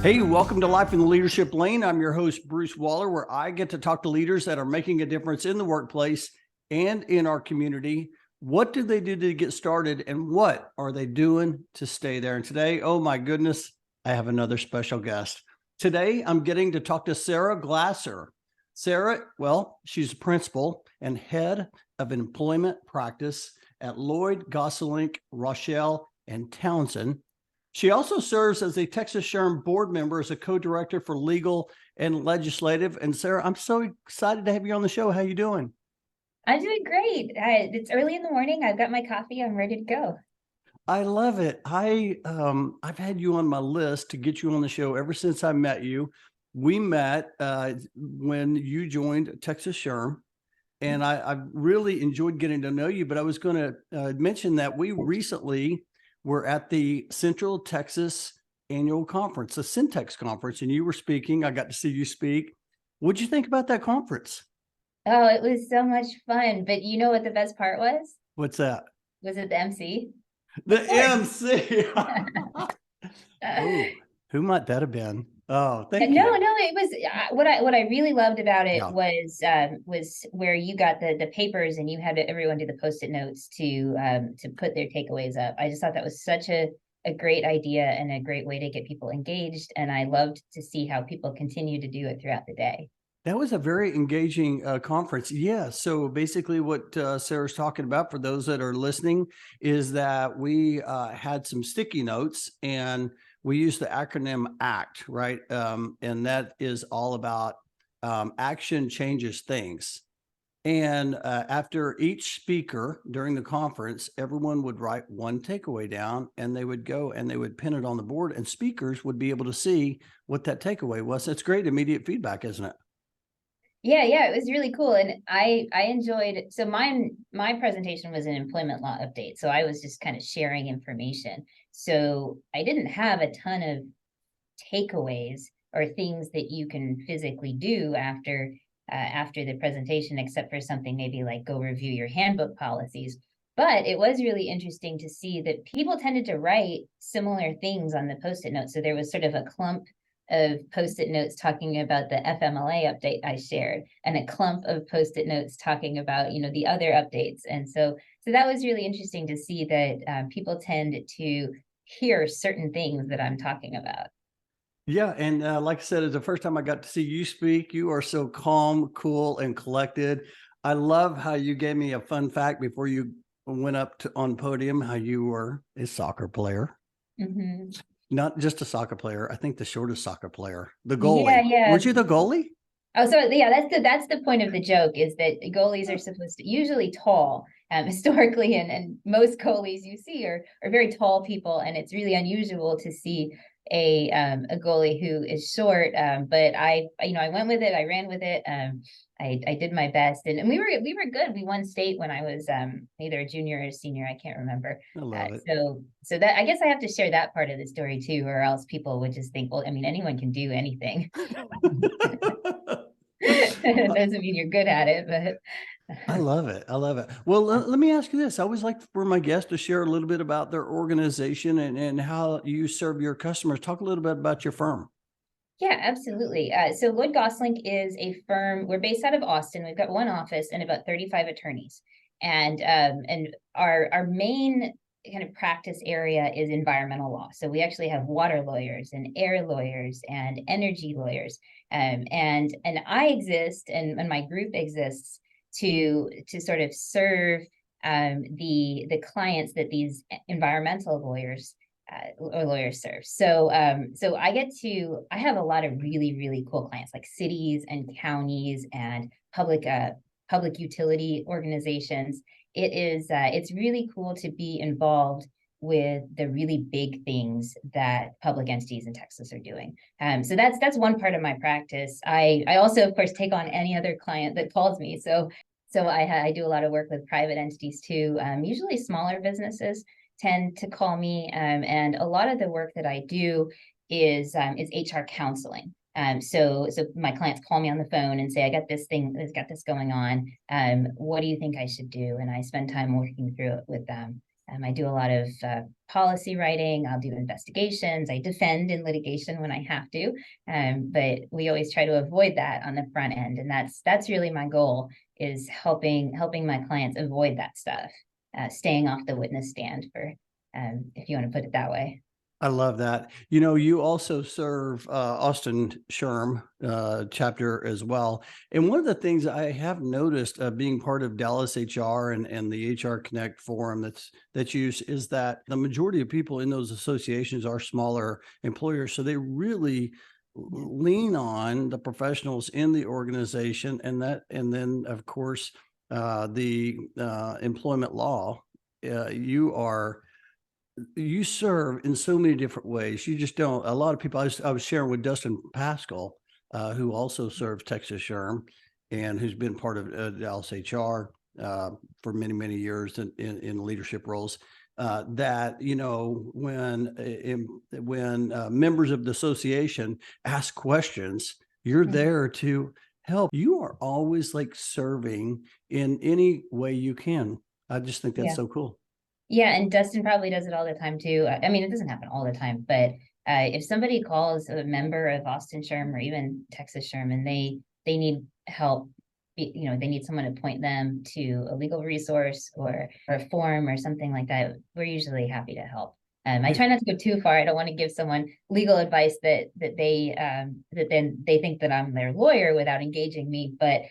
Hey, welcome to Life in the Leadership Lane. I'm your host, Bruce Waller, where I get to talk to leaders that are making a difference in the workplace and in our community. What do they do to get started, and what are they doing to stay there? And today, oh my goodness, I have another special guest. Today, I'm getting to talk to Sarah Glaser. Sarah, well, she's principal and head of employment practice at Lloyd, Gosselink, Rochelle, and Townsend. She also serves as a Texas SHRM board member as a co-director for legal and legislative. And Sarah, I'm so excited to have you on the show. How you doing? I'm doing great. It's early in the morning. I've got my coffee. I'm ready to go. I love it. I've had you on my list to get you on the show ever since I met you. We met when you joined Texas SHRM, and I really enjoyed getting to know you. But I was going to mention that we recently were at the Central Texas Annual Conference, the Syntex Conference, and you were speaking. I got to see you speak. What'd you think about that conference? Oh, it was so much fun. But you know what the best part was? What's that? Was it the MC? The Of course. MC. Oh, who might that have been? Oh, thank No, you. it was what I really loved about it Yeah. was where you got the papers and you had everyone do the post-it notes to put their takeaways up. I just thought that was such a great idea and a great way to get people engaged, and I loved to see how people continue to do it throughout the day. That was a very engaging conference. Yeah. So basically, what Sarah's talking about for those that are listening is that we had some sticky notes and we used the acronym ACT, right? And that is all about action changes things. And after each speaker during the conference, everyone would write one takeaway down and they would go and they would pin it on the board, and speakers would be able to see what that takeaway was. It's great immediate feedback, isn't it? Yeah, it was really cool. And I enjoyed, so my presentation was an employment law update. So I was just kind of sharing information. So I didn't have a ton of takeaways or things that you can physically do after the presentation, except for something maybe like go review your handbook policies. But it was really interesting to see that people tended to write similar things on the post-it notes. So there was sort of a clump of post-it notes talking about the FMLA update I shared, and a clump of post-it notes talking about, the other updates. And so that was really interesting to see that people tend to hear certain things that I'm talking about. Yeah, and like I said, it's the first time I got to see you speak. You are so calm, cool, and collected. I love how you gave me a fun fact before you went up on podium, how you were a soccer player. Mm-hmm. Not just a soccer player, I think the shortest soccer player, the Yeah, goalie. yeah. Weren't you the goalie? Oh, so yeah, that's the point of the joke, is that goalies are supposed to usually tall, historically, and most goalies you see are very tall people, and it's really unusual to see a goalie who is short. But I went with it, I ran with it, I did my best, and we were good. We won state when I was either a junior or a senior, I can't remember. I love it. So that, I guess I have to share that part of the story too, or else people would just think, well, I mean, anyone can do anything. It doesn't mean you're good at it, but I love it. I love it. Well, let me ask you this. I always like for my guests to share a little bit about their organization and how you serve your customers. Talk a little bit about your firm. yeah, absolutely. So Lloyd Gosselink is a firm. We're based out of Austin. We've got one office and about 35 attorneys, and our main kind of practice area is environmental law. So we actually have water lawyers and air lawyers and energy lawyers, and I exist, and my group exists to sort of serve the clients that these environmental lawyers or lawyers serve. So I have a lot of really cool clients, like cities and counties and public utility organizations. It's really cool to be involved with the really big things that public entities in Texas are doing. So that's one part of my practice. I also, of course, take on any other client that calls me. So I do a lot of work with private entities too, usually smaller businesses tend to call me, and a lot of the work that I do is HR counseling. So my clients call me on the phone and say, I got this thing, I've got this going on. What do you think I should do? And I spend time working through it with them. I do a lot of policy writing. I'll do investigations. I defend in litigation when I have to, but we always try to avoid that on the front end, and that's really my goal, is helping my clients avoid that stuff, staying off the witness stand, for if you want to put it that way. I love that. You know, you also serve Austin SHRM chapter as well. And one of the things I have noticed being part of Dallas HR and the HR Connect forum that's used is that the majority of people in those associations are smaller employers. So they really lean on the professionals in the organization, and then of course the employment law. You serve in so many different ways. You just don't. A lot of people. I was sharing with Dustin Pascal, who also serves Texas SHRM, and who's been part of Dallas HR for many years in leadership roles. That, you know, when members of the association ask questions, you're there to help. You are always like serving in any way you can. I just think that's Yeah. so cool. Yeah, and Dustin probably does it all the time too. I mean, it doesn't happen all the time, but if somebody calls a member of Austin SHRM or even Texas SHRM and they need help, you know, they need someone to point them to a legal resource or a form or something like that, we're usually happy to help. I try not to go too far. I don't want to give someone legal advice that then they think that I'm their lawyer without engaging me. But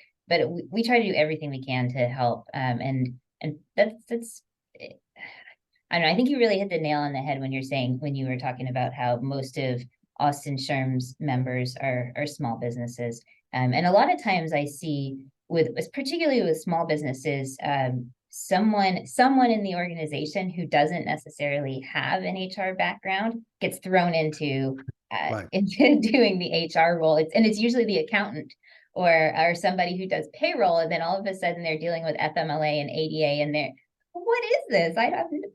we try to do everything we can to help. And that's I don't know. I think you really hit the nail on the head when you were talking about how most of Austin SHRM's members are small businesses. And a lot of times I see particularly with small businesses, someone in the organization who doesn't necessarily have an HR background gets thrown into Right. into doing the HR role. It's usually the accountant or somebody who does payroll, and then all of a sudden they're dealing with FMLA and ADA, and they're, what is this?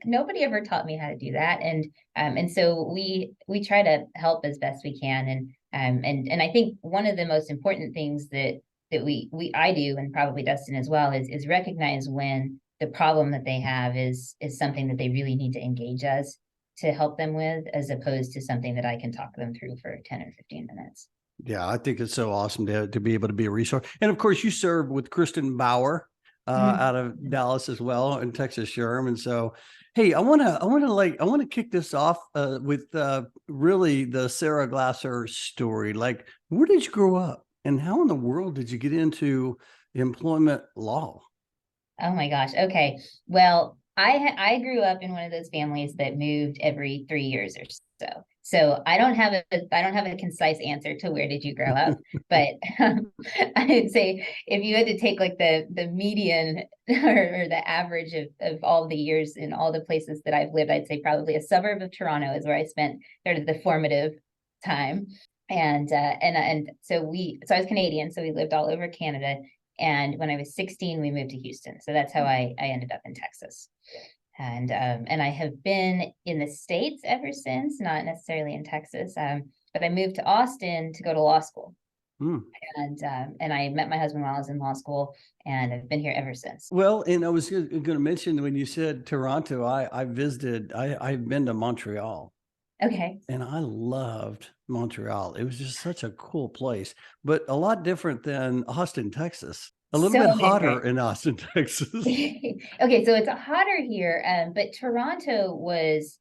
Nobody ever taught me how to do that. And so we try to help as best we can. And I think one of the most important things that I do, and probably Dustin as well, is recognize when the problem that they have is something that they really need to engage us to help them with, as opposed to something that I can talk them through for 10 or 15 minutes. Yeah, I think it's so awesome to be able to be a resource. And of course, you serve with Kristen Bauer out of Dallas as well, and Texas SHRM. And so, hey, I want to kick this off with really the Sarah Glaser story. Like, where did you grow up, and how in the world did you get into employment law? Oh my gosh. Okay. Well, I grew up in one of those families that moved every 3 years or so. So I don't have a concise answer to where did you grow up, but I'd say if you had to take like the median or the average of all the years in all the places that I've lived, I'd say probably a suburb of Toronto is where I spent sort of the formative time. And so I was Canadian, so we lived all over Canada. And when I was 16, we moved to Houston. So that's how I ended up in Texas. And I have been in the States ever since, not necessarily in Texas. But I moved to Austin to go to law school. And I met my husband while I was in law school, and I've been here ever since. Well, and I was going to mention, when you said Toronto, I've been to Montreal. Okay. And I loved Montreal. It was just such a cool place, but a lot different than Austin, Texas. A little bit hotter in Austin, Texas. Okay, so it's hotter here, but Toronto was.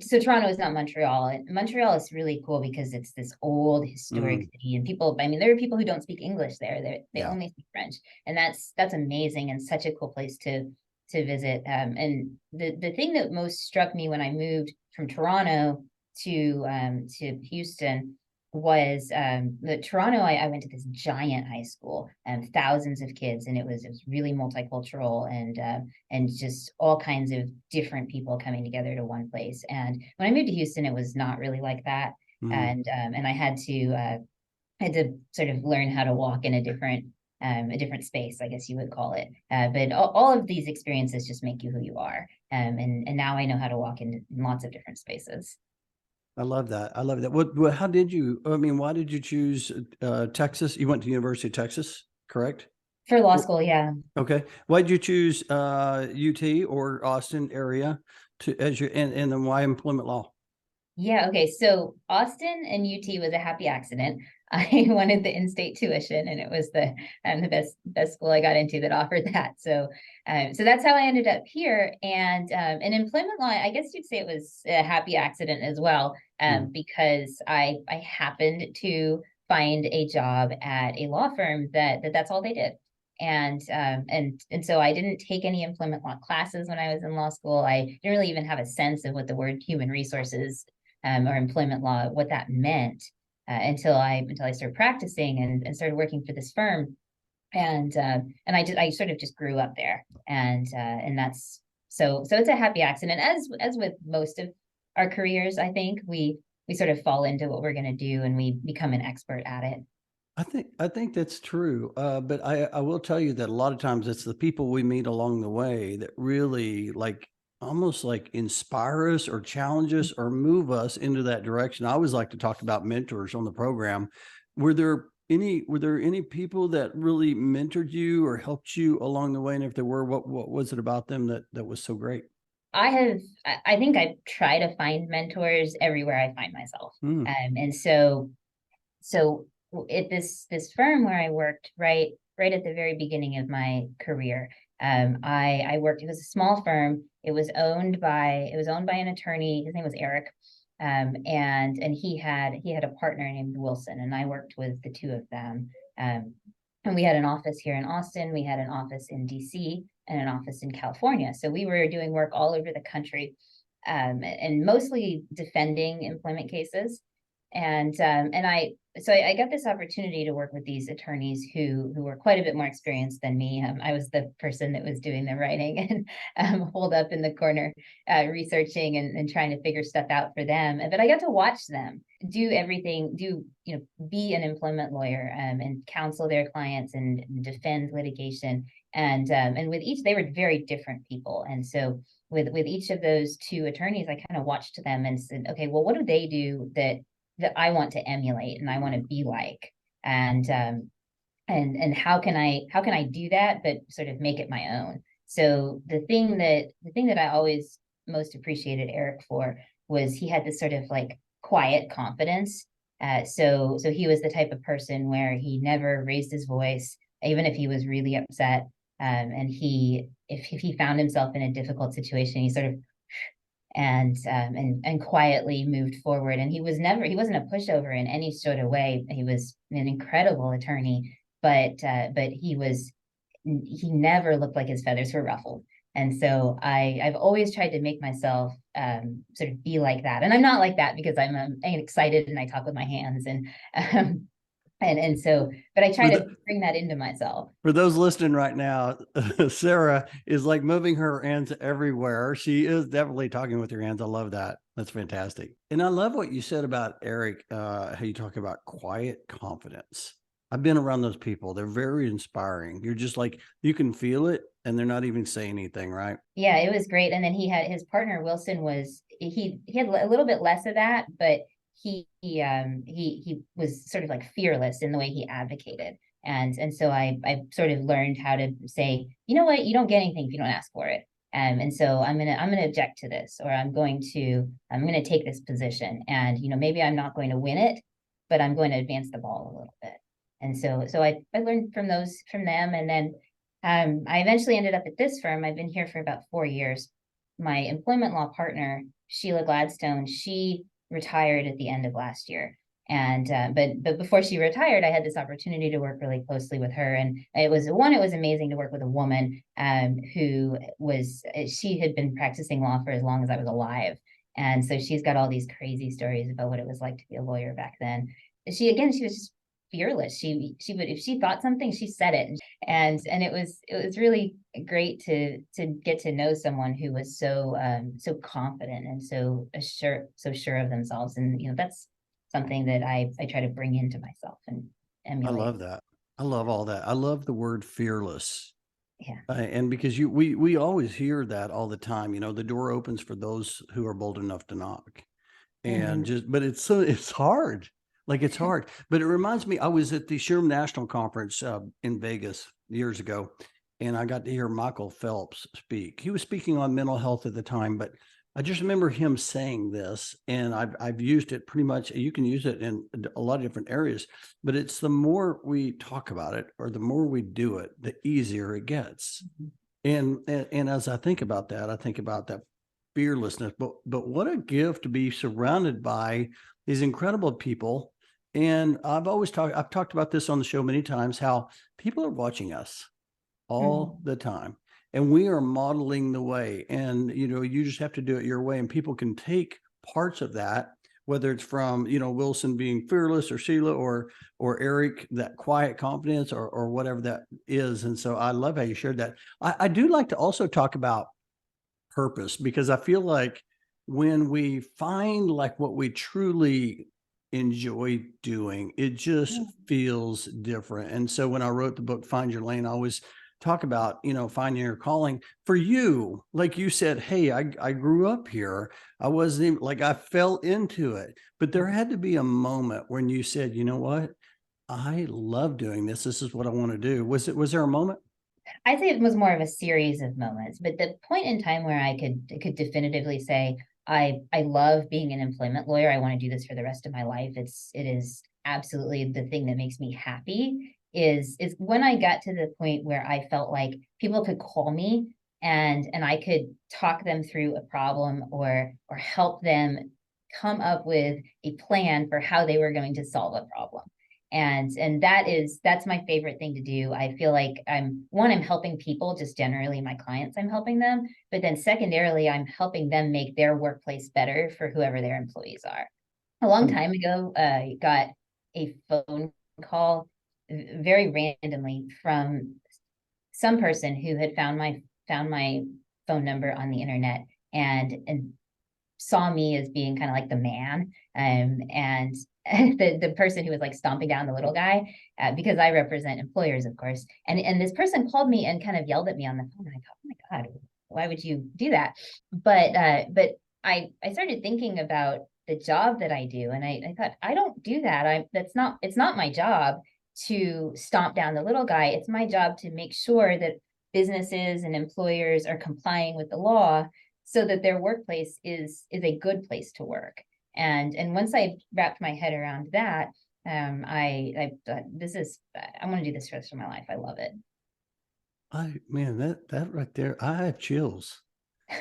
So Toronto is not Montreal, and Montreal is really cool because it's this old historic city, and people. I mean, there are people who don't speak English there. They only speak French, and that's amazing and such a cool place to visit. And the thing that most struck me when I moved from Toronto to Houston was the Toronto. I went to this giant high school and thousands of kids, and it was really multicultural and just all kinds of different people coming together to one place. And when I moved to Houston, it was not really like that. And I had to sort of learn how to walk in a different space, I guess you would call it. But all of these experiences just make you who you are. And now I know how to walk in lots of different spaces. I love that. I love that. Why did you choose Texas? You went to the University of Texas, correct? For law school, yeah. Okay. Why'd you choose UT or Austin area to as your and then why employment law? Yeah, okay. So Austin and UT was a happy accident. I wanted the in-state tuition, and it was the best school I got into that offered that. So that's how I ended up here. And in employment law, I guess you'd say it was a happy accident as well, because I happened to find a job at a law firm that's all they did. And so I didn't take any employment law classes when I was in law school. I didn't really even have a sense of what the word human resources or employment law, what that meant, until I started practicing and started working for this firm. And I sort of just grew up there. And that's so it's a happy accident. As with most of our careers, I think we sort of fall into what we're going to do and we become an expert at it. I think that's true. But I will tell you that a lot of times it's the people we meet along the way that really like almost like inspire us or challenge us or move us into that direction. I always like to talk about mentors on the program. Were there any people that really mentored you or helped you along the way? And if there were, what was it about them that was so great? I think I try to find mentors everywhere I find myself. Mm, And so at this firm where I worked right at the very beginning of my career, I worked. It was a small firm. It was owned by an attorney. His name was Eric, and he had a partner named Wilson, and I worked with the two of them. And we had an office here in Austin. We had an office in DC and an office in California. So we were doing work all over the country, and mostly defending employment cases. And I got this opportunity to work with these attorneys who were quite a bit more experienced than me. I was the person that was doing the writing and holed up in the corner, researching and trying to figure stuff out for them. But I got to watch them do everything, be an employment lawyer, and counsel their clients and defend litigation. And with each, they were very different people. And so with each of those two attorneys, I kind of watched them and said, okay, well, what do they do that I want to emulate and I want to be like? And how can I do that, but sort of make it my own? So the thing that I always most appreciated Eric for was he had this sort of like quiet confidence. So he was the type of person where he never raised his voice, even if he was really upset. And if he found himself in a difficult situation, he sort of and quietly moved forward. And he wasn't a pushover in any sort of way. He was an incredible attorney, but he never looked like his feathers were ruffled. And so I've always tried to make myself sort of be like that. And I'm not like that because I'm excited and I talk with my hands um, but I try to bring that into myself. For those listening right now, Sarah is like moving her hands everywhere. She is definitely talking with her hands. I love that. That's fantastic. And I love what you said about Eric, how you talk about quiet confidence. I've been around those people. They're very inspiring. You're just like, you can feel it and they're not even saying anything, right? Yeah, it was great. And then he had his partner Wilson he had a little bit less of that, but he was sort of like fearless in the way he advocated. And so I sort of learned how to say, you know what, you don't get anything if you don't ask for it. And so I'm gonna object to this, or I'm gonna take this position. And maybe I'm not going to win it, but I'm going to advance the ball a little bit. And so I learned from them. And then I eventually ended up at this firm. I've been here for about 4 years. My employment law partner, Sheila Gladstone, she retired at the end of last year. And but before she retired, I had this opportunity to work really closely with her, and it was amazing to work with a woman she had been practicing law for as long as I was alive, and so she's got all these crazy stories about what it was like to be a lawyer back then. She was just fearless. She would, if she thought something, she said it, and it was really great to get to know someone who was so confident and so sure of themselves. And that's something that I try to bring into myself and I emulate. love that. I love all that. I love the word fearless. Yeah. And because we always hear that all the time, the door opens for those who are bold enough to knock. And Mhm. but it's hard. Like it's hard, but it reminds me, I was at the SHRM National Conference in Vegas years ago, and I got to hear Michael Phelps speak. He was speaking on mental health at the time, but I just remember him saying this, and I've used it pretty much. You can use it in a lot of different areas, but it's the more we talk about it or the more we do it, the easier it gets. And as I think about that, I think about that fearlessness. But what a gift to be surrounded by these incredible people. And I've talked about this on the show many times, how people are watching us all the time. And we are modeling the way. And, you just have to do it your way. And people can take parts of that, whether it's from, Wilson being fearless, or Sheila, or Eric, that quiet confidence, or whatever that is. And so I love how you shared that. I do like to also talk about purpose, because I feel like when we find like what we truly enjoy doing, it just feels different. And so when I wrote the book, Find Your Lane, I always talk about, finding your calling. For you, like you said, hey, I grew up here. I wasn't even like, I fell into it, but there had to be a moment when you said, you know what? I love doing this. This is what I want to do. Was there a moment? I'd say it was more of a series of moments, but the point in time where I could definitively say I love being an employment lawyer. I want to do this for the rest of my life. It is absolutely the thing that makes me happy. Is when I got to the point where I felt like people could call me and I could talk them through a problem or help them come up with a plan for how they were going to solve a problem. And that's my favorite thing to do. I feel like I'm helping people, just generally my clients, I'm helping them, but then secondarily, I'm helping them make their workplace better for whoever their employees are. A long time ago, I got a phone call very randomly from some person who had found my phone number on the internet and saw me as being kind of like the man, and the person who was like stomping down the little guy, because I represent employers, of course. And this person called me and kind of yelled at me on the phone. I thought, oh my God, why would you do that? But I started thinking about the job that I do, and I thought, I don't do that. It's not my job to stomp down the little guy. It's my job to make sure that businesses and employers are complying with the law so that their workplace is a good place to work. And once I wrapped my head around that, I thought, I want to do this for the rest of my life. I love it. Man, that right there, I have chills.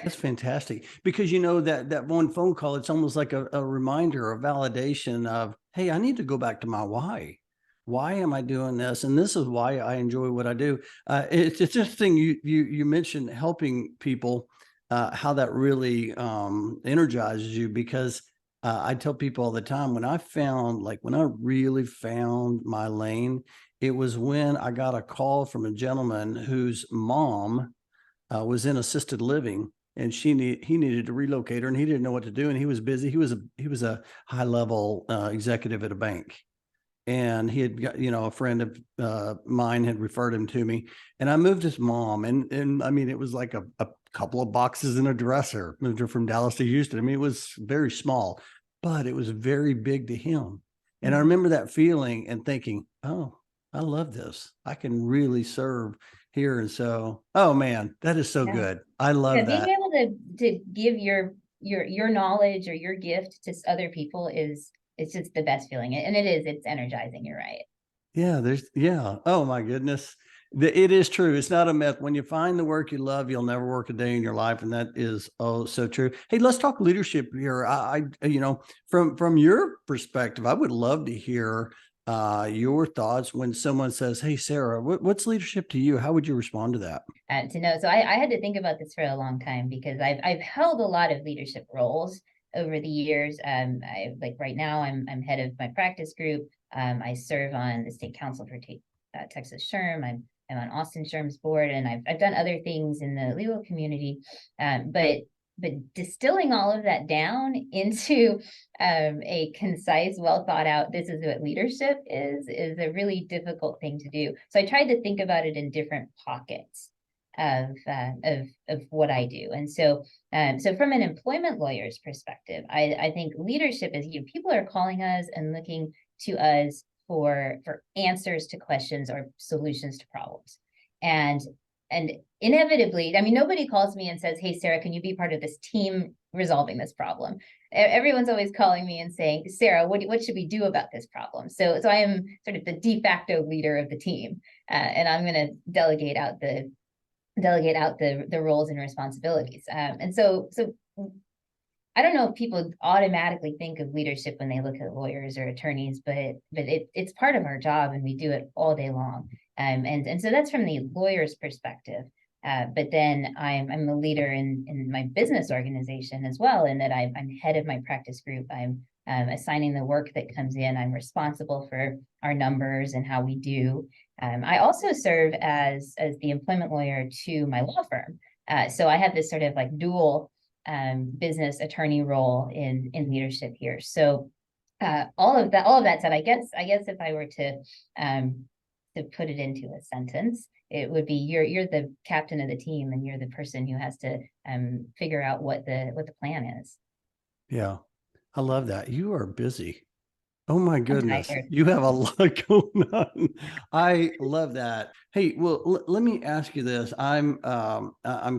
That's fantastic, because that one phone call, it's almost like a reminder, a validation of, hey, I need to go back to my why. Why am I doing this? And this is why I enjoy what I do. It's interesting you mentioned helping people, how that really energizes you, because I tell people all the time, when I really found my lane, it was when I got a call from a gentleman whose mom was in assisted living, and he needed to relocate her, and he didn't know what to do, and he was busy. He was a high level executive at a bank, and he had got, a friend of mine had referred him to me, and I moved his mom, and I mean, it was like a couple of boxes in a dresser. Moved her from Dallas to Houston. I mean, it was very small, but it was very big to him. And I remember that feeling and thinking, oh, I love this. I can really serve here. And so, oh man, that is so good. I love that. Being able to give your knowledge or your gift to other people it's just the best feeling. And it's energizing. You're right. Yeah. Oh my goodness. It is true. It's not a myth. When you find the work you love, you'll never work a day in your life. And that is, oh, so true. Hey, let's talk leadership here. From your perspective, I would love to hear your thoughts when someone says, hey, Sarah, what's leadership to you? How would you respond to that? To know. So I had to think about this for a long time, because I've held a lot of leadership roles over the years. Like right now, I'm head of my practice group. I serve on the state council for Texas SHRM. I'm on Austin SHRM's board, and I've done other things in the legal community. But distilling all of that down into a concise, well thought out, this is what leadership is a really difficult thing to do. So I tried to think about it in different pockets. of what I do. And so so from an employment lawyer's perspective, I think leadership is people are calling us and looking to us for answers to questions or solutions to problems. And inevitably, I mean, nobody calls me and says, "Hey, Sarah, can you be part of this team resolving this problem?" Everyone's always calling me and saying, "Sarah, what should we do about this problem?" So I am sort of the de facto leader of the team, and I'm going to delegate out the roles and responsibilities. And so I don't know if people automatically think of leadership when they look at lawyers or attorneys, but it's part of our job, and we do it all day long. And so that's from the lawyer's perspective. But then I'm the leader in my business organization as well, in that I'm head of my practice group. I'm assigning the work that comes in. I'm responsible for our numbers and how we do. I also serve as the employment lawyer to my law firm. So I have this sort of like dual business attorney role in leadership here. So all of that said, I guess if I were to put it into a sentence, it would be you're the captain of the team, and you're the person who has to figure out what the plan is. Yeah, I love that. You are busy. Oh my I'm goodness. tired. You have a lot going on. I love that. Hey, well, let me ask you this. I'm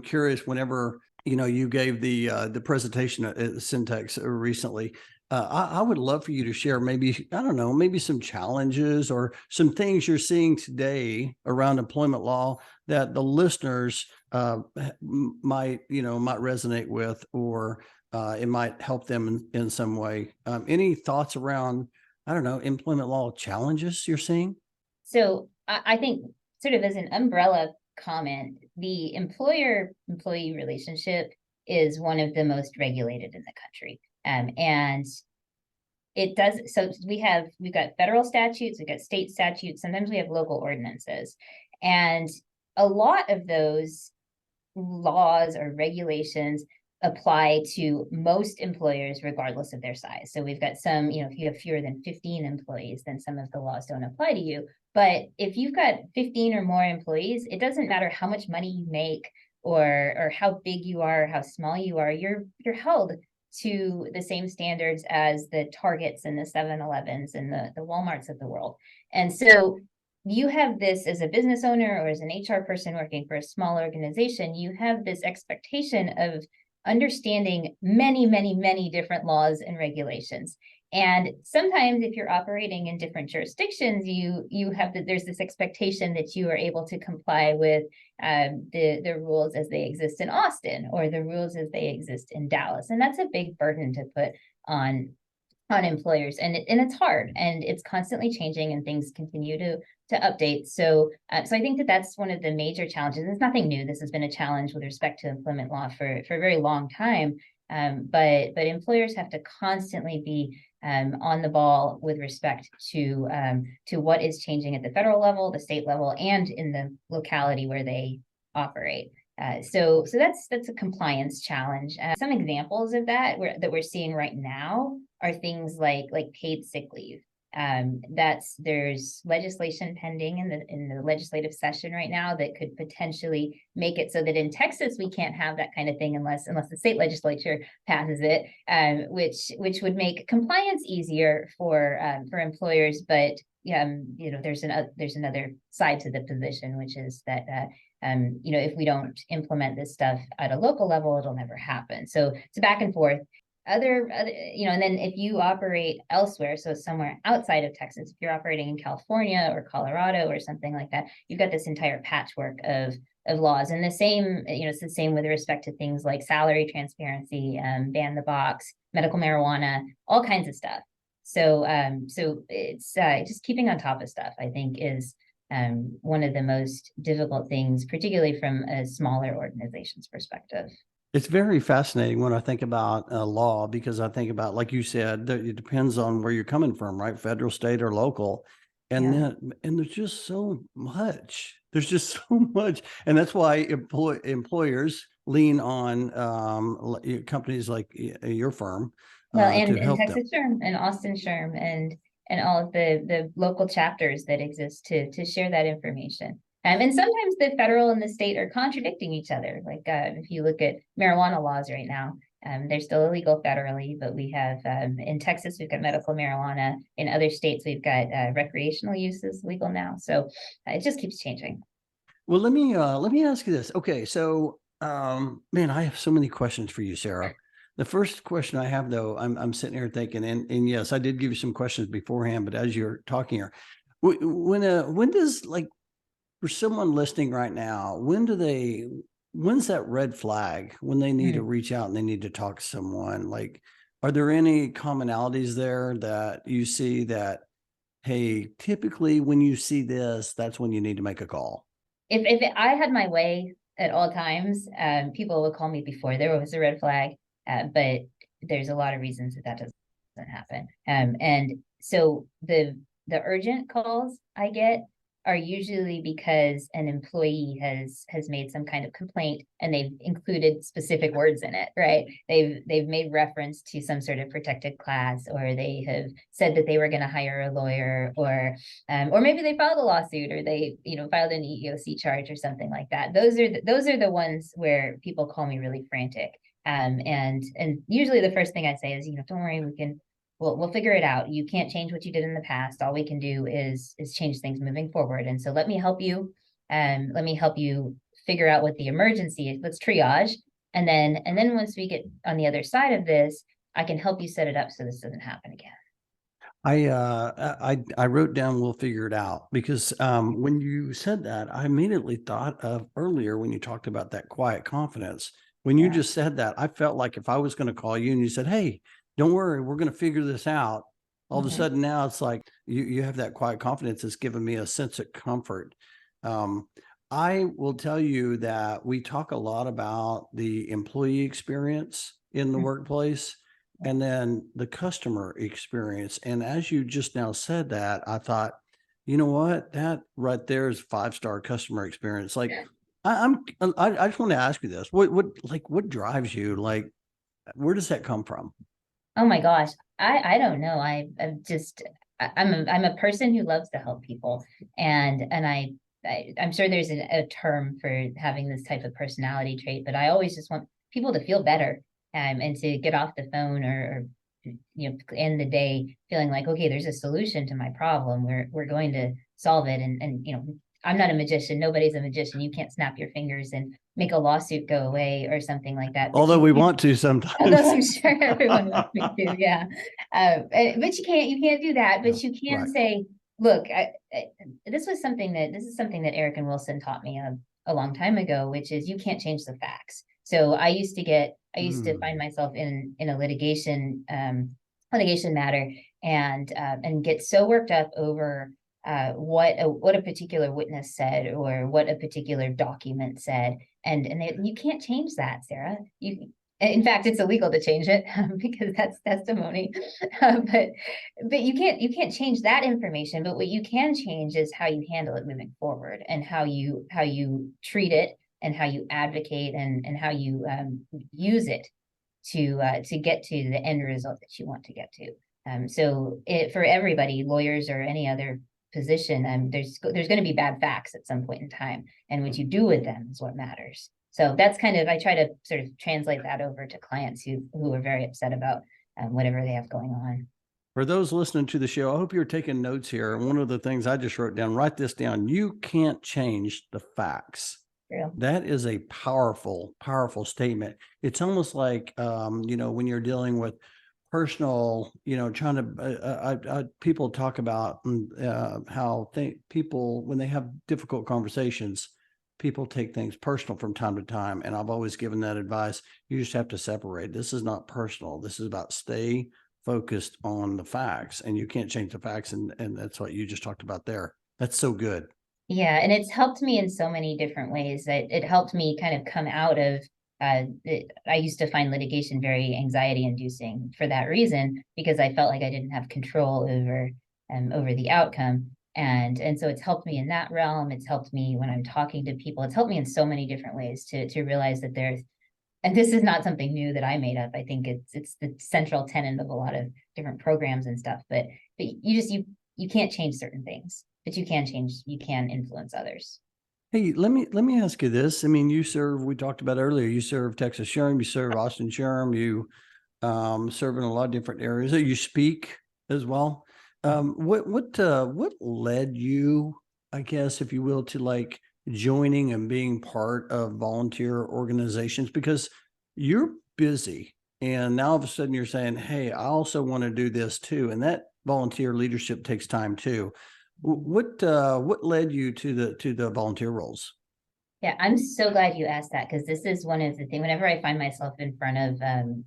curious, whenever, you gave the presentation at Syntax recently, I would love for you to share maybe, I don't know, maybe some challenges or some things you're seeing today around employment law that the listeners might resonate with, or it might help them in some way. Any thoughts around, I don't know, employment law challenges you're seeing? So I think, sort of as an umbrella comment, the employer-employee relationship is one of the most regulated in the country. And it does, so we've got federal statutes, we've got state statutes, sometimes we have local ordinances. And a lot of those laws or regulations apply to most employers regardless of their size. So we've got some, if you have fewer than 15 employees, then some of the laws don't apply to you. But if you've got 15 or more employees, it doesn't matter how much money you make or how big you are, or how small you are, you're held to the same standards as the Targets and the 7-Elevens and the Walmarts of the world. And so you have this as a business owner or as an HR person working for a small organization, you have this expectation of understanding many, many, many different laws and regulations. And sometimes if you're operating in different jurisdictions, you have there's this expectation that you are able to comply with the rules as they exist in Austin, or the rules as they exist in Dallas. And that's a big burden to put on employers, and it's hard, and it's constantly changing, and things continue to update. So I think that's one of the major challenges. It's nothing new. This has been a challenge with respect to employment law for a very long time. But employers have to constantly be on the ball with respect to what is changing at the federal level, the state level, and in the locality where they operate. So that's a compliance challenge. Some examples of that we're seeing right now are things like paid sick leave. There's legislation pending in the legislative session right now that could potentially make it so that in Texas we can't have that kind of thing unless the state legislature passes it, which would make compliance easier for employers. But there's another side to the position, which is that if we don't implement this stuff at a local level, it'll never happen. So it's back and forth. And then if you operate elsewhere, so somewhere outside of Texas, if you're operating in California or Colorado or something like that, you've got this entire patchwork of laws. And the same, it's the same with respect to things like salary transparency, ban the box, medical marijuana, all kinds of stuff. So it's just keeping on top of stuff, I think, is one of the most difficult things, particularly from a smaller organization's perspective. It's very fascinating when I think about law, because I think about, like you said, that it depends on where you're coming from, right? Federal, state, or local. And then there's just so much. There's just so much. And that's why employers lean on companies like your firm And to help them. Texas SHRM and Austin SHRM and all of the local chapters that exist to share that information. And sometimes the federal and the state are contradicting each other. Like if you look at marijuana laws right now, they're still illegal federally, but we have in Texas, we've got medical marijuana. In other states, we've got recreational uses legal now. So it just keeps changing. Well, let me ask you this. Okay, so man, I have so many questions for you, Sarah. The first question I have, though, I'm sitting here thinking, and yes, I did give you some questions beforehand, but as you're talking here, when does, like, for someone listening right now, when's that red flag when they need to reach out and they need to talk to someone? Like, are there any commonalities there that you see that, hey, typically when you see this, that's when you need to make a call? If I had my way at all times, people would call me before there was a red flag, but there's a lot of reasons that doesn't happen. And so the urgent calls I get are usually because an employee has made some kind of complaint and they've included specific words in it, right? They've made reference to some sort of protected class, or they have said that they were going to hire a lawyer, or maybe they filed a lawsuit, or they filed an EEOC charge or something like that. Those are the ones where people call me really frantic. And usually the first thing I say is, don't worry, we'll figure it out. You can't change what you did in the past. All we can do is change things moving forward. And so let me help you. Let me help you figure out what the emergency is. Let's triage. And then once we get on the other side of this, I can help you set it up so this doesn't happen again. I wrote down, we'll figure it out, because when you said that, I immediately thought of earlier when you talked about that quiet confidence. When you just said that, I felt like if I was going to call you and you said, hey, don't worry, we're going to figure this out. All of a sudden now it's like you have that quiet confidence that's given me a sense of comfort. I will tell you that we talk a lot about the employee experience in the workplace and then the customer experience. And as you just now said that, I thought, you know what, that right there is 5-star customer experience. Like I just want to ask you this. What drives you? Like, where does that come from? Oh my gosh. I don't know. I'm a person who loves to help people. And I'm sure there's a term for having this type of personality trait, but I always just want people to feel better, and to get off the phone or end the day feeling like, okay, there's a solution to my problem. We're going to solve it. And I'm not a magician. Nobody's a magician. You can't snap your fingers and make a lawsuit go away or something like that. Although we want to sometimes. Although I'm sure everyone wants me to, yeah. But you can't do that. But you can Right. say, look, this is something that Eric and Wilson taught me a long time ago, which is you can't change the facts. So I used to find myself in a litigation matter and get so worked up over what a particular witness said or what a particular document said, and you can't change that, Sarah. In fact, it's illegal to change it because that's testimony. But you can't change that information. But what you can change is how you handle it moving forward, and how you treat it, and how you advocate, and how you use it to get to the end result that you want to get to. So for everybody, lawyers or any other position, there's going to be bad facts at some point in time, and what you do with them is what matters. So that's I try to sort of translate that over to clients who are very upset about whatever they have going on. For those listening to the show, I hope you're taking notes here. And one of the things I just wrote down, write this down. You can't change the facts. True. That is a powerful, powerful statement. It's almost like, when you're dealing with personal, trying to, people talk about how people, when they have difficult conversations, people take things personal from time to time. And I've always given that advice. You just have to separate. This is not personal. This is about stay focused on the facts, and you can't change the facts. And that's what you just talked about there. That's so good. Yeah. And it's helped me in so many different ways. That it helped me kind of come out of I used to find litigation very anxiety inducing for that reason, because I felt like I didn't have control over the outcome. And so it's helped me in that realm. It's helped me when I'm talking to people. It's helped me in so many different ways to realize that and this is not something new that I made up. I think it's the central tenet of a lot of different programs and stuff, but you can't change certain things, but you can influence others. Hey, let me ask you this. I mean, you serve, we talked about earlier, you serve Texas SHRM, you serve Austin SHRM, you serve in a lot of different areas. You speak as well. What led you, I guess, if you will, to like joining and being part of volunteer organizations? Because you're busy, and now all of a sudden you're saying, "Hey, I also want to do this too," and that volunteer leadership takes time too. What led you to the volunteer roles? Yeah, I'm so glad you asked that because this is one of the things. Whenever I find myself in front of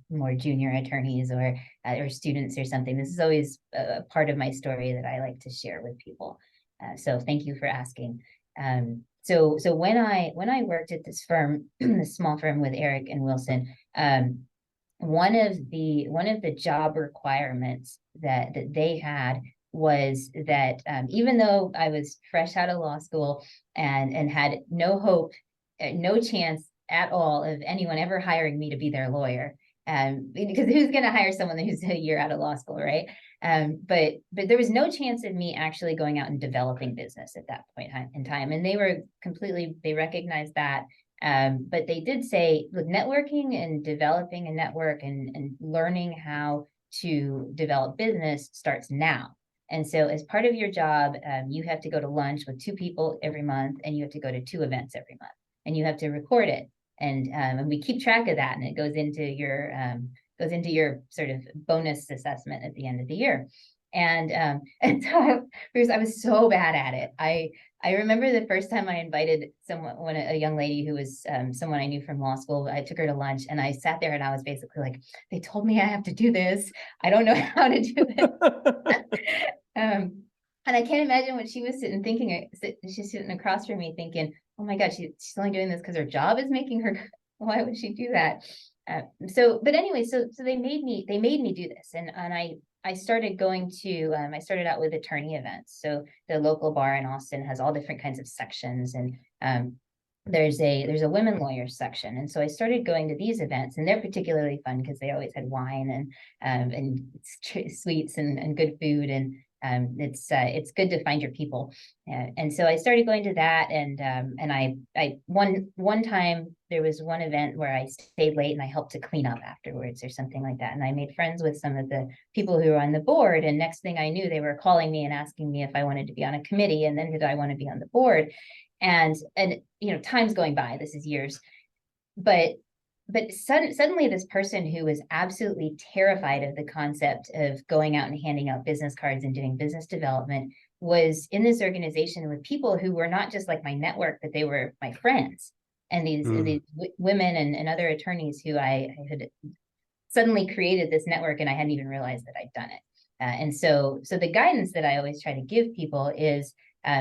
more junior attorneys or students or something, this is always a part of my story that I like to share with people. So thank you for asking. So when I worked at this firm, this small firm with Eric and Wilson, one of the job requirements that they had was that even though I was fresh out of law school and had no hope, no chance at all of anyone ever hiring me to be their lawyer, because who's going to hire someone who's a year out of law school, right? But there was no chance of me actually going out and developing business at that point in time, and they recognized that. But they did say, look, networking and developing a network and learning how to develop business starts now. And so as part of your job, you have to go to lunch with two people every month, and you have to go to two events every month, and you have to record it. And we keep track of that, and it goes into your sort of bonus assessment at the end of the year. And so Bruce, I was so bad at it. I remember the first time I invited a young lady who was someone I knew from law school. I took her to lunch, and I sat there and I was basically like, they told me I have to do this. I don't know how to do it. And I can't imagine what she was sitting thinking. She's sitting across from me thinking, oh my God, she's only doing this because her job is making her. Why would she do that? But anyway, so they made me do this, and I started going to I started out with attorney events. So the local bar in Austin has all different kinds of sections, and there's a women lawyers section. And so I started going to these events, and they're particularly fun because they always had wine and sweets and good food, and it's good to find your people. And so I started going to that, and I one time there was one event where I stayed late and I helped to clean up afterwards or something like that. And I made friends with some of the people who were on the board. And next thing I knew, they were calling me and asking me if I wanted to be on a committee, and then did I want to be on the board? And time's going by. This is years, but suddenly this person who was absolutely terrified of the concept of going out and handing out business cards and doing business development was in this organization with people who were not just like my network, but they were my friends. And these women and other attorneys who I had suddenly created this network, and I hadn't even realized that I'd done it. And so the guidance that I always try to give people is,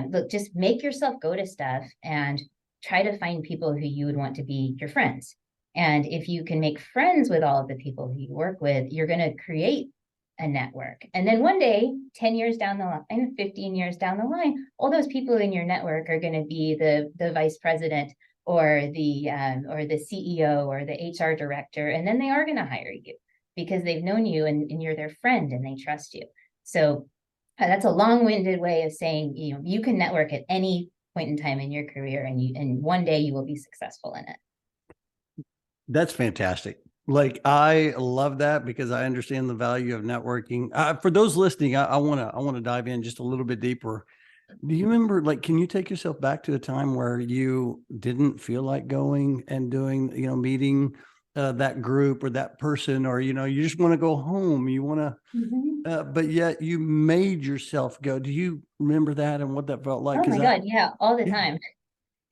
look, just make yourself go to stuff and try to find people who you would want to be your friends. And if you can make friends with all of the people who you work with, you're going to create a network. And then one day, 10 years down the line, 15 years down the line, all those people in your network are going to be the vice president or the CEO or the HR director. And then they are going to hire you because they've known you and you're their friend and they trust you. So that's a long-winded way of saying, you can network at any point in time in your career, and one day you will be successful in it. That's fantastic. Like, I love that because I understand the value of networking. For those listening, I want to dive in just a little bit deeper. Do you remember, like, can you take yourself back to a time where you didn't feel like going and doing, meeting that group or that person, or, you just want to go home, you want to, but yet you made yourself go. Do you remember that and what that felt like? Oh my God. Yeah. All the time.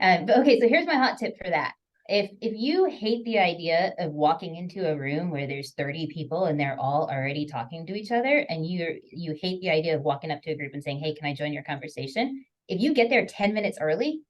But okay. So here's my hot tip for that. If you hate the idea of walking into a room where there's 30 people and they're all already talking to each other, and you hate the idea of walking up to a group and saying, hey, can I join your conversation? If you get there 10 minutes early,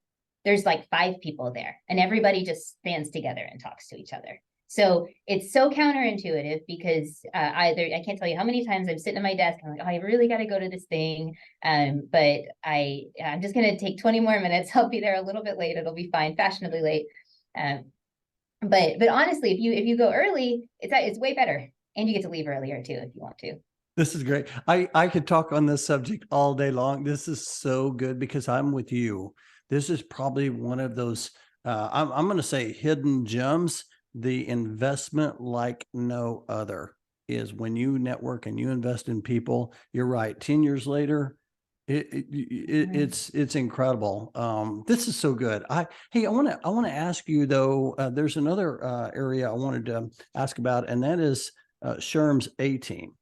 there's like 5 people there and everybody just stands together and talks to each other. So it's so counterintuitive because I can't tell you how many times I'm sitting at my desk and I'm like, oh, I really got to go to this thing. But I'm just going to take 20 more minutes. I'll be there a little bit late. It'll be fine, fashionably late. But honestly, if you go early, it's way better, and you get to leave earlier too if you want to. This is great. I could talk on this subject all day long. This is so good because I'm with you. this is probably one of those, I'm going to say hidden gems. The investment like no other is when you network and you invest in people. You're right. 10 years later, it's incredible. This is so good. Hey, I want to ask you though, there's another area I wanted to ask about, and that is SHRM's A team.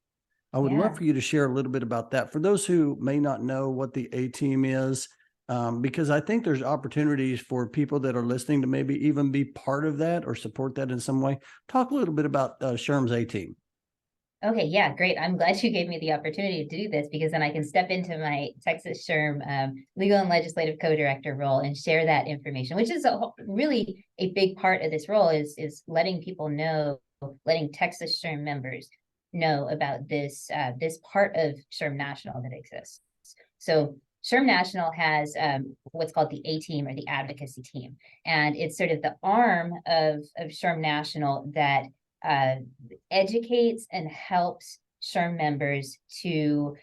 I would love Yeah. for you to share a little bit about that for those who may not know what the A team is, because I think there's opportunities for people that are listening to maybe even be part of that or support that in some way. Talk a little bit about SHRM's A team. Okay, yeah, great. I'm glad you gave me the opportunity to do this because then I can step into my Texas SHRM legal and legislative co-director role and share that information, which is really a big part of this role is letting people know, letting Texas SHRM members know about this this part of SHRM National that exists. So SHRM National has what's called the A team or the advocacy team, and it's sort of the arm of SHRM National that uh, educates and helps SHRM members to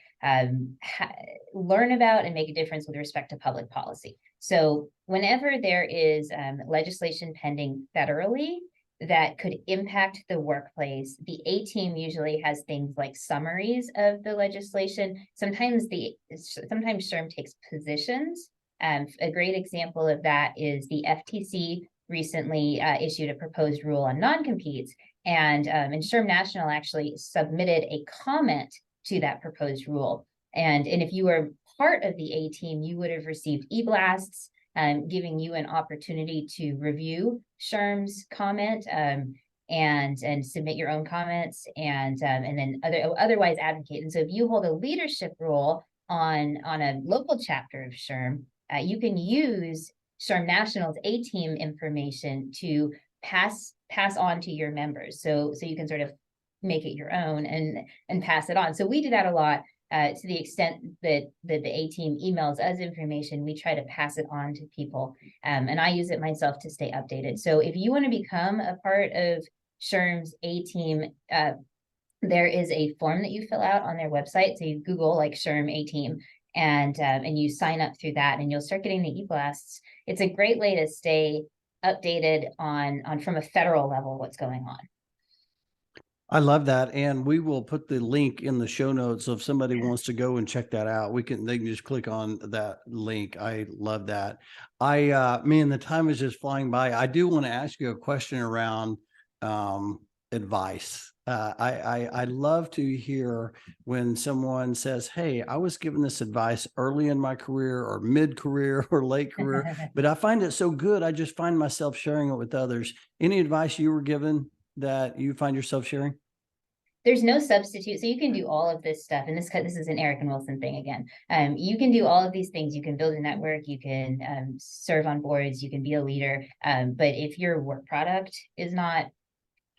learn about and make a difference with respect to public policy. So whenever there is legislation pending federally that could impact the workplace, the A team usually has things like summaries of the legislation. Sometimes SHRM takes positions. A great example of that is the FTC recently issued a proposed rule on non-competes, and SHRM National actually submitted a comment to that proposed rule. And if you were part of the A team, you would have received e-blasts giving you an opportunity to review SHRM's comment and submit your own comments and then otherwise advocate. And so if you hold a leadership role on a local chapter of SHRM, you can use SHRM National's A team information to pass on to your members. So you can sort of make it your own and pass it on. So we do that a lot. To the extent that the A team emails us information, we try to pass it on to people. And I use it myself to stay updated. So if you want to become a part of SHRM's A team, there is a form that you fill out on their website. So you Google like SHRM A team and you sign up through that and you'll start getting the e-blasts. It's a great way to stay updated on from a federal level what's going on. I love that. And we will put the link in the show notes. So if somebody wants to go and check that out, they can just click on that link. I love that. Man, the time is just flying by. I do want to ask you a question around advice. I love to hear when someone says, hey, I was given this advice early in my career or mid-career or late career, but I find it so good. I just find myself sharing it with others. Any advice you were given that you find yourself sharing? There's no substitute. So you can do all of this stuff. And this is an Eric and Wilson thing again. You can do all of these things. You can build a network, you can serve on boards, you can be a leader. But if your work product is not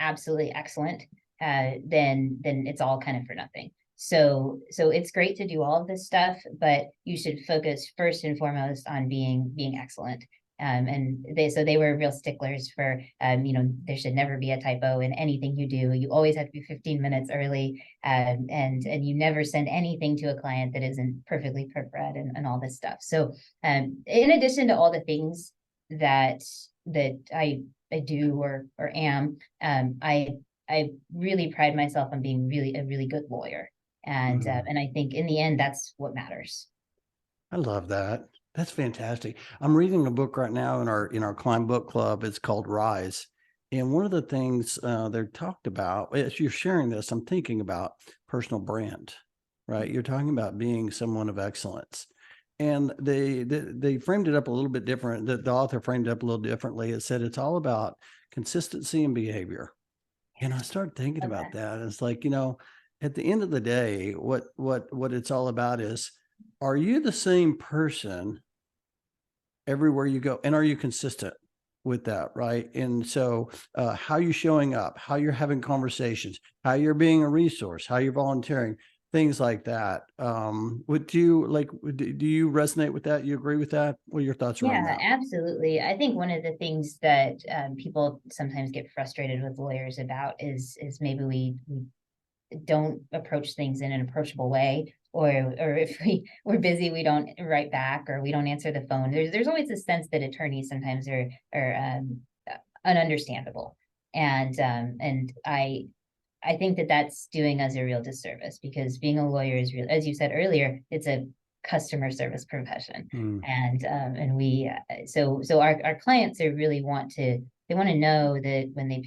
absolutely excellent, then it's all kind of for nothing. So it's great to do all of this stuff, but you should focus first and foremost on being excellent. And they were real sticklers for, there should never be a typo in anything you do. You always have to be 15 minutes early, and you never send anything to a client that isn't perfectly proofread and all this stuff. So in addition to all the things that I do or am, I really pride myself on being a really good lawyer. And I think in the end, that's what matters. I love that. That's fantastic. I'm reading a book right now in our Climb Book Club. It's called Rise. And one of the things they're talked about, as you're sharing this, I'm thinking about personal brand, right? You're talking about being someone of excellence. And they framed it up a little bit different. The author framed it up a little differently. It said it's all about consistency and behavior. And I started thinking about that. It's like, at the end of the day, what it's all about is, are you the same person everywhere you go? And are you consistent with that? Right. And so how you showing up, how you're having conversations, how you're being a resource, how you're volunteering, things like that. Do you resonate with that? You agree with that? What are your thoughts around that? Yeah, absolutely. I think one of the things that people sometimes get frustrated with lawyers about is maybe we don't approach things in an approachable way, or if we're busy, we don't write back, or we don't answer the phone. There's always a sense that attorneys sometimes are ununderstandable. And I think that that's doing us a real disservice, because being a lawyer is real, as you said earlier, it's a customer service profession. And we so our clients are really want to know that when they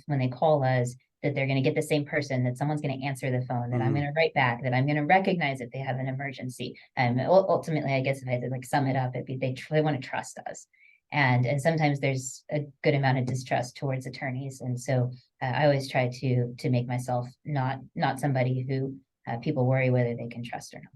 when they call us, that they're going to get the same person, that someone's going to answer the phone, that I'm going to write back, that I'm going to recognize if they have an emergency. And ultimately, I guess if I had to like sum it up, they want to trust us. And sometimes there's a good amount of distrust towards attorneys. And so I always try to make myself not somebody who people worry whether they can trust or not.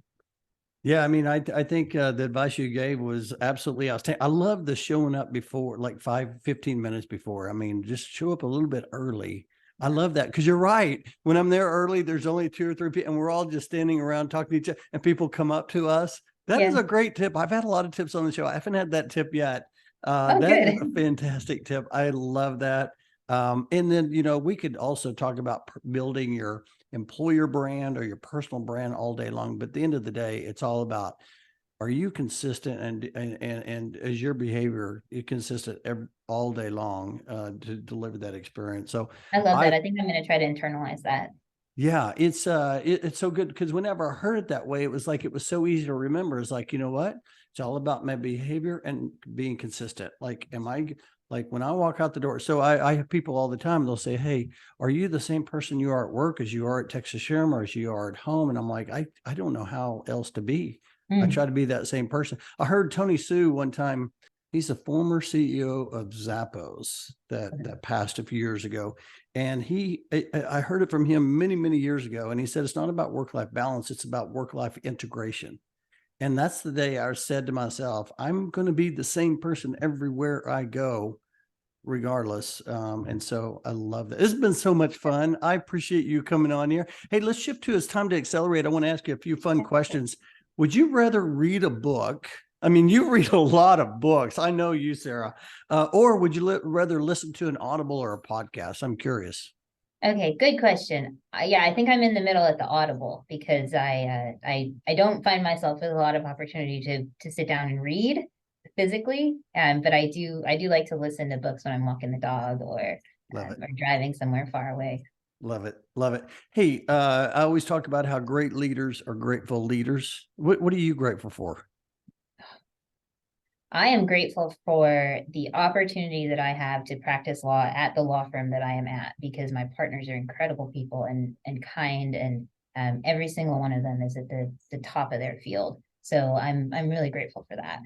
Yeah, I mean, I think the advice you gave was absolutely outstanding. I love the showing up before, like 15 minutes before. I mean, just show up a little bit early. I love that, because you're right. When I'm there early, there's only 2 or 3 people, and we're all just standing around talking to each other, and people come up to us. That is a great tip. I've had a lot of tips on the show. I haven't had that tip yet. That good. is a fantastic tip. I love that. And then, we could also talk about building your employer brand or your personal brand all day long. But at the end of the day, it's all about, are you consistent, and is your behavior consistent all day long to deliver that experience? So I love that. I think I'm going to try to internalize that. Yeah, it's so good, because whenever I heard it that way, it was like, it was so easy to remember. It's like, you know what? It's all about my behavior and being consistent. Like, like when I walk out the door? So I have people all the time, they'll say, hey, are you the same person you are at work as you are at Texas SHRM, or as you are at home? And I'm like, I don't know how else to be. I try to be that same person. I heard Tony Sue one time. He's a former CEO of Zappos that passed a few years ago. And I heard it from him many, many years ago. And he said, it's not about work-life balance. It's about work-life integration. And that's the day I said to myself, I'm going to be the same person everywhere I go, regardless. And so I love that. It's been so much fun. I appreciate you coming on here. Hey, let's shift to, it's time to accelerate. I want to ask you a few fun questions. Would you rather read a book? I mean, you read a lot of books. I know you, Sarah. Or would you rather listen to an Audible or a podcast? I'm curious. Okay, good question. Yeah, I think I'm in the middle at the Audible, because I don't find myself with a lot of opportunity to sit down and read physically. But I do like to listen to books when I'm walking the dog, or driving somewhere far away. Love it. Love it. Hey, I always talk about how great leaders are grateful leaders. What are you grateful for? I am grateful for the opportunity that I have to practice law at the law firm that I am at, because my partners are incredible people and kind, and every single one of them is at the top of their field. So I'm really grateful for that.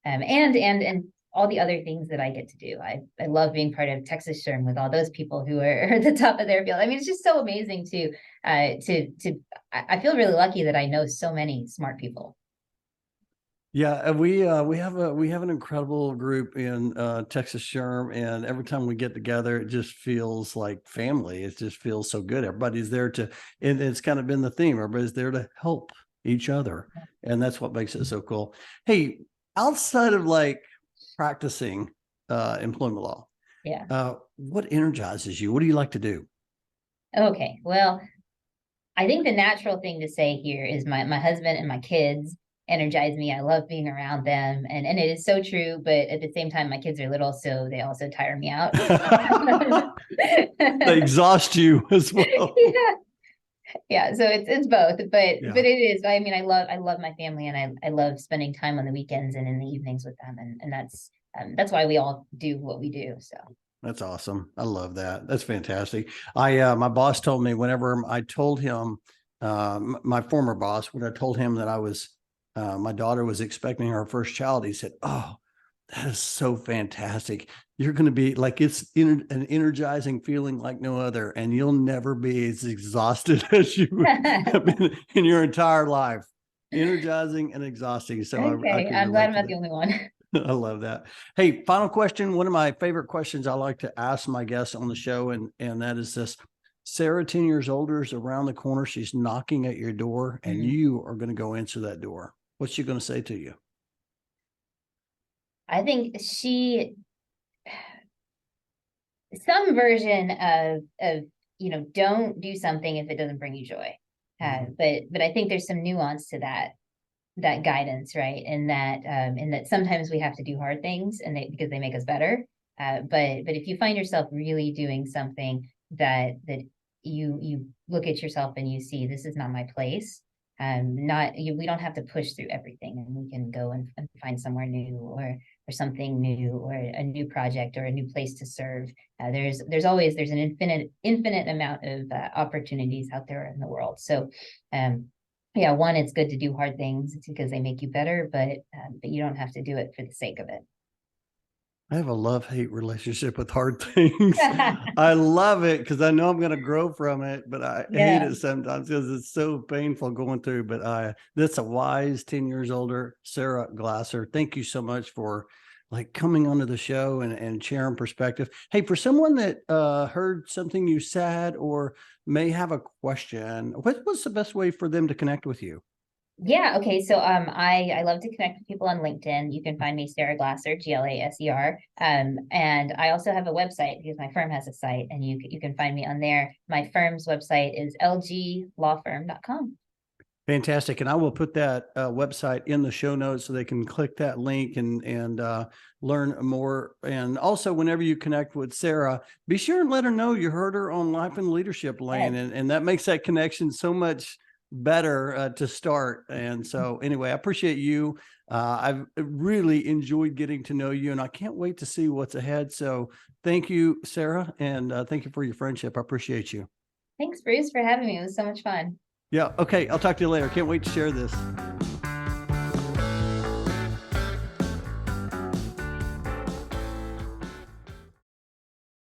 And all the other things that I get to do. I love being part of Texas SHRM with all those people who are at the top of their field. I mean, it's just so amazing I feel really lucky that I know so many smart people. Yeah, we have an incredible group in Texas SHRM, and every time we get together, it just feels like family. It just feels so good. Everybody's there and it's kind of been the theme. Everybody's there to help each other, and that's what makes it so cool. Hey, outside of like practicing employment law, what energizes you? What do you like to do? Okay, well, I think the natural thing to say here is my husband and my kids energize me. I love being around them, and it is so true. But at the same time, my kids are little, so they also tire me out. They exhaust you as well. Yeah. So it's both, but it is. I mean, I love my family, and I love spending time on the weekends and in the evenings with them, and that's why we all do what we do. So. That's awesome. I love that. That's fantastic. My boss told me, whenever I told him, my former boss, when I told him that my daughter was expecting her first child, he said, "Oh, that is so fantastic. You're going to be like, it's an energizing feeling like no other, and you'll never be as exhausted as you have been in your entire life. Energizing and exhausting." So okay, I'm glad I'm not the only one. I love that. Hey, final question. One of my favorite questions I like to ask my guests on the show, and that is this: Sarah, 10 years older, is around the corner. She's knocking at your door, and you are going to go answer that door. What's she going to say to you? I think some version of don't do something if it doesn't bring you joy. But I think there's some nuance to that guidance, right? And that sometimes we have to do hard things because they make us better. But if you find yourself really doing something that you look at yourself and you see, this is not my place. We don't have to push through everything, and we can go and find somewhere new or something new, or a new project or a new place to serve. There's an infinite amount of opportunities out there in the world. So yeah, one, it's good to do hard things. It's because they make you better, but you don't have to do it for the sake of it. I have a love-hate relationship with hard things. I love it because I know I'm going to grow from it, but I hate it sometimes because it's so painful going through. But that's a wise 10 years older Sarah Glaser. Thank you so much for coming onto the show and sharing perspective. Hey, for someone that heard something you said or may have a question, what's the best way for them to connect with you? Yeah. Okay. So I love to connect with people on LinkedIn. You can find me Sarah Glaser, Glaser. And I also have a website because my firm has a site, and you can find me on there. My firm's website is lglawfirm.com. Fantastic. And I will put that website in the show notes so they can click that link and learn more. And also, whenever you connect with Sarah, be sure and let her know you heard her on Life and Leadership Lane. Yes. And that makes that connection so much better to start. And so anyway, I appreciate you. I've really enjoyed getting to know you, and I can't wait to see what's ahead. So thank you, Sarah. And thank you for your friendship. I appreciate you. Thanks, Bruce, for having me. It was so much fun. Yeah. Okay. I'll talk to you later. Can't wait to share this.